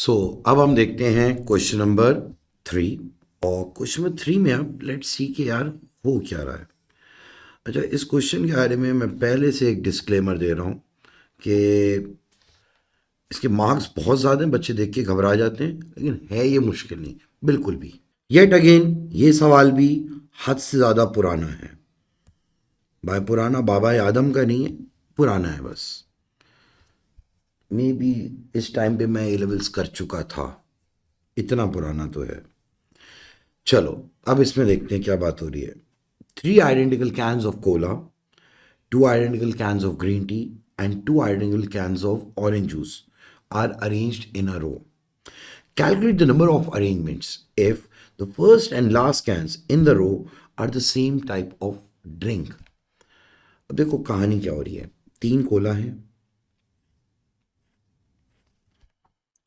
अब हम देखते हैं क्वेश्चन नंबर 3। और क्वेश्चन नंबर 3 में अब लेट्स सी कि यार हो क्या रहा है। अच्छा, इस क्वेश्चन के बारे में मैं पहले से एक डिस्क्लेमर दे रहा हूँ कि इसके मार्क्स बहुत ज़्यादा हैं, बच्चे देख के घबरा जाते हैं, लेकिन है ये मुश्किल नहीं बिल्कुल भी। येट अगेन ये सवाल भी हद से ज़्यादा पुराना है। भाई पुराना बाबा आदम का नहीं है, पुराना है बस। मे बी इस टाइम पे मैं ए लेवल्स कर चुका था, इतना पुराना तो है। चलो अब इसमें देखते हैं क्या बात हो रही है। 3 identical cans of cola, 2 identical cans of green tea, and 2 identical cans of orange juice are arranged in a row. Calculate the number of arrangements if the first and last cans in the row are the same type of drink. अब देखो कहानी क्या हो रही है। 3 Cola हैं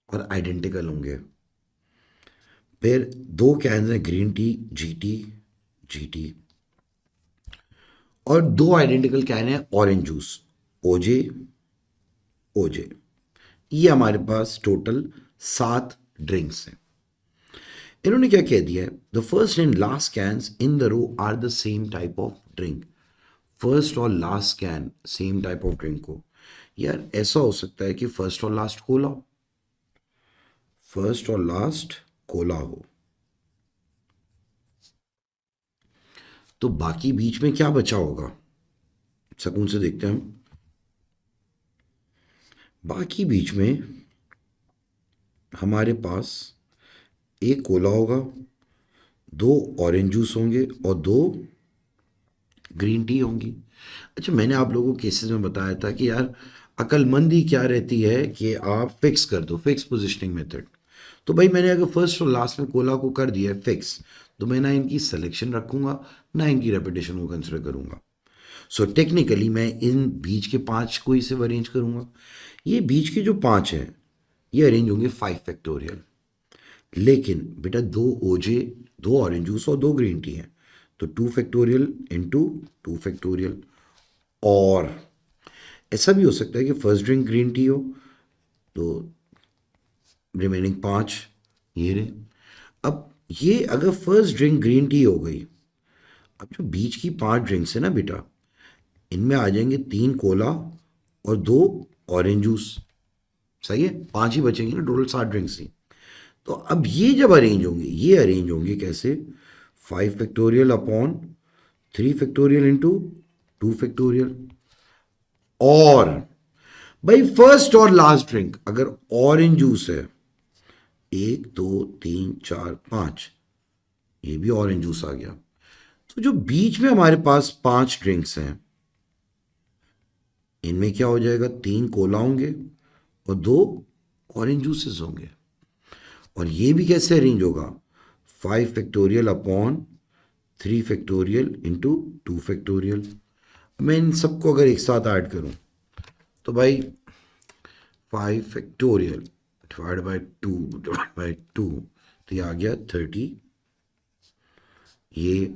और identical होंगे। फिर 2 कैंस हैं ग्रीन टी, जीटी, जीटी, और 2 आइडेंटिकल कैन है ऑरेंज जूस, ओजे, ओजे। ये हमारे पास टोटल 7 ड्रिंक्स हैं। इन्होंने क्या कह दिया है, the first and last cans in the row are the same type of drink. First और last can same type of drink हो। यार ऐसा हो सकता है कि फर्स्ट और लास्ट कोला हो, फर्स्ट और लास्ट कोला हो, तो बाकी बीच में क्या बचा होगा, सुकून से देखते हैं हम। बाकी बीच में हमारे पास एक कोला होगा, 2 ऑरेंज जूस होंगे और 2 ग्रीन टी होंगी। अच्छा, मैंने आप लोगों को केसेस में बताया था कि यार अक्लमंदी क्या रहती है कि आप फिक्स कर दो, फिक्स पोजिशनिंग मेथड। तो भाई मैंने अगर फर्स्ट और लास्ट में कोला को कर दिया है फिक्स, तो मैं ना इनकी सिलेक्शन रखूंगा ना इनकी रेपिटेशन को कंसिडर करूंगा। सो टेक्निकली मैं इन बीच के 5 को ही सिर्फ अरेंज करूंगा। ये बीच के जो 5 हैं ये अरेंज होंगे 5 फैक्टोरियल। लेकिन बेटा 2 ओजे, 2 ऑरेंज जूस और 2 ग्रीन टी हैं, तो 2 फैक्टोरियल इंटू 2 फैक्टोरियल। और ऐसा भी हो सकता है कि फर्स्ट ड्रिंक ग्रीन टी हो, तो रिमेनिंग 5 ये रहे। अब ये अगर फर्स्ट ड्रिंक ग्रीन टी हो गई, अब जो बीच की 5 ड्रिंक्स है ना बेटा, इनमें आ जाएंगे 3 कोला और 2 ऑरेंज जूस। सही है, 5 ही बचेंगे ना, टोटल 7 ड्रिंक्स थी। तो अब ये जब अरेंज होंगे, ये अरेंज होंगे कैसे, 5 factorial upon 3 factorial into 2 factorial. और भाई फर्स्ट और लास्ट ड्रिंक अगर ऑरेंज जूस है, 1 2 3 4 5, ये भी ऑरेंज जूस आ गया। तो जो बीच में हमारे पास 5 ड्रिंक्स हैं, इनमें क्या हो जाएगा, 3 कोला होंगे और 2 ऑरेंज जूसेस होंगे। और ये भी कैसे अरेंज होगा, 5 factorial upon 3 factorial into 2 factorial. मैं इन सबको अगर एक साथ ऐड करूं, तो भाई 5 फैक्टोरियल डिवाइड बाई 2 तो ये आ गया 30। ये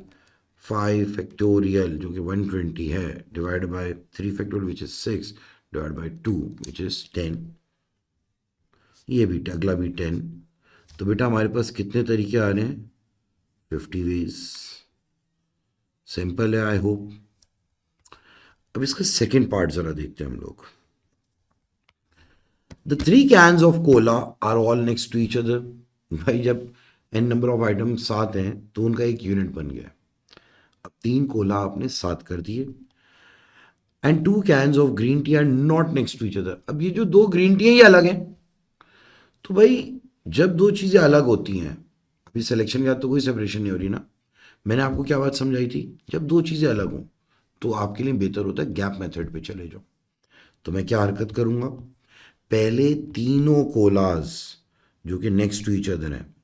5 फैक्टोरियल जो कि 120 है, divide by 3 factorial which is 6, divide by 2 which is 10। ये भी अगला भी 10। तो बेटा हमारे पास कितने तरीके आ रहे हैं, 50 वेज। सिंपल है, आई होप। अब इसका सेकेंड पार्ट जरा देखते हैं हम लोग। The 3 cans of cola are all next to each other. भाई जब n नंबर ऑफ आइटम 7 हैं तो उनका एक यूनिट बन गया। अब 3 कोला आपने 7 कर दिए, and 2 cans of green tea are not next to each other. अब ये जो 2 ग्रीन टी हैं ये अलग हैं। तो भाई जब 2 चीज़ें अलग होती हैं, अभी सिलेक्शन के बाद तो कोई सेपरेशन नहीं हो रही ना। मैंने आपको क्या बात समझाई थी, जब 2 चीज़ें अलग हों तो आपके लिए बेहतर होता है गैप मेथड पे चले जाओ। तो मैं क्या हरकत करूंगा, पहले तीनों कोलाज जो कि नेक्स्ट टू ईच अदर हैं,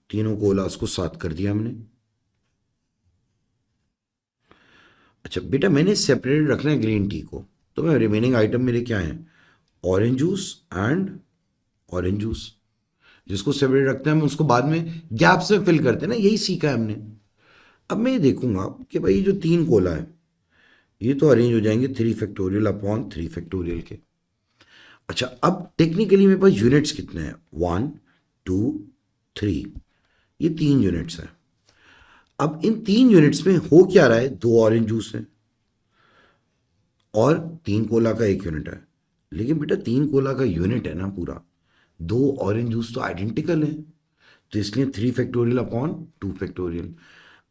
तीनों कोलाज को 7 कर दिया हमने। अच्छा बेटा मैंने सेपरेट रखना है ग्रीन टी को, तो मैं रिमेनिंग आइटम मेरे क्या हैं, orange juice and orange juice. जिसको सेपरेट रखते हैं हम उसको बाद में गैप्स में फिल करते हैं ना, यही सीखा है हमने। अब मैं ये देखूंगा कि भाई जो 3 कोला है ये तो अरेंज हो जाएंगे 3 फैक्टोरियल अपॉन 3 फैक्टोरियल के। अच्छा, अब टेक्निकली मेरे पास यूनिट्स कितने हैं? 1 2 3, ये 3 यूनिट्स हैं। अब इन 3 यूनिट्स में हो क्या रहा है? 2 ऑरेंज जूस है और 3 कोला का 1 यूनिट है। लेकिन बेटा 3 कोला का यूनिट है ना पूरा, 2 ऑरेंज जूस तो आइडेंटिकल है, तो इसलिए 3 फैक्टोरियल अपॉन 2 फैक्टोरियल।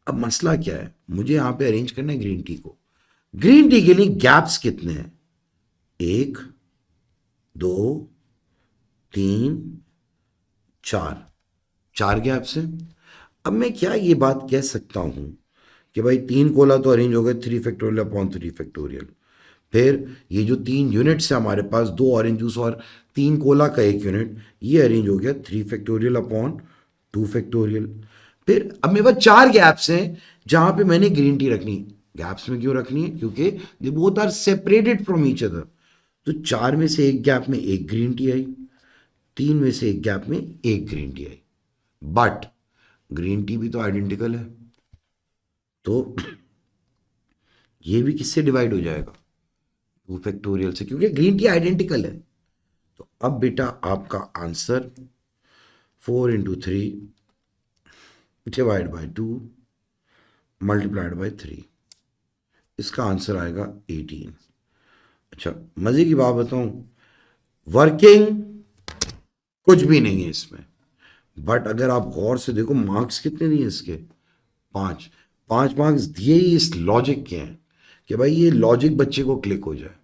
अब मसला क्या है, मुझे यहां पे अरेंज करना है ग्रीन टी को। ग्रीन टी के लिए गैप्स कितने हैं? 1 2 3 4, 4 गैप्स हैं। अब मैं क्या ये बात कह सकता हूं कि भाई 3 कोला तो अरेंज हो गए 3 फैक्टोरियल अपॉन 3 फैक्टोरियल, फिर ये जो 3 यूनिट्स है हमारे पास, 2 ऑरेंज जूस और 3 कोला का 1 यूनिट, ये अरेंज हो गया 3 फैक्टोरियल अपॉन 2 फैक्टोरियल। फिर अब मेरे पास 4 गैप्स हैं जहां पे मैंने ग्रीन टी रखनी है। गैप्स में क्यों रखनी है? क्योंकि they both are separated from each other. तो 4 में से 1 गैप में 1 ग्रीन टी आई, 3 में से 1 गैप में 1 green T I, but green tea भी तो आइडेंटिकल है, तो ये भी किससे डिवाइड हो जाएगा? 2 फैक्टोरियल से, क्योंकि ग्रीन टी आइडेंटिकल है। तो अब बेटा आपका answer 4 × 3 divide by 2 multiplied by 3, इसका आंसर आएगा 18। अच्छा, मजे की बात बताऊं, वर्किंग कुछ भी नहीं है इसमें, बट अगर आप गौर से देखो मार्क्स कितने दिए इसके? 5। 5 मार्क्स दिए ही इस लॉजिक के हैं कि भाई ये लॉजिक बच्चे को क्लिक हो जाए।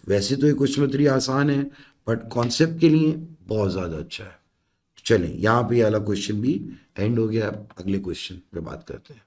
वैसे तो ये क्वेश्चन उत्तरी आसान है, बट कॉन्सेप्ट के लिए बहुत ज़्यादा अच्छा है। चलें, यहाँ पे ये वाला क्वेश्चन भी एंड हो गया, अगले क्वेश्चन पे बात करते हैं।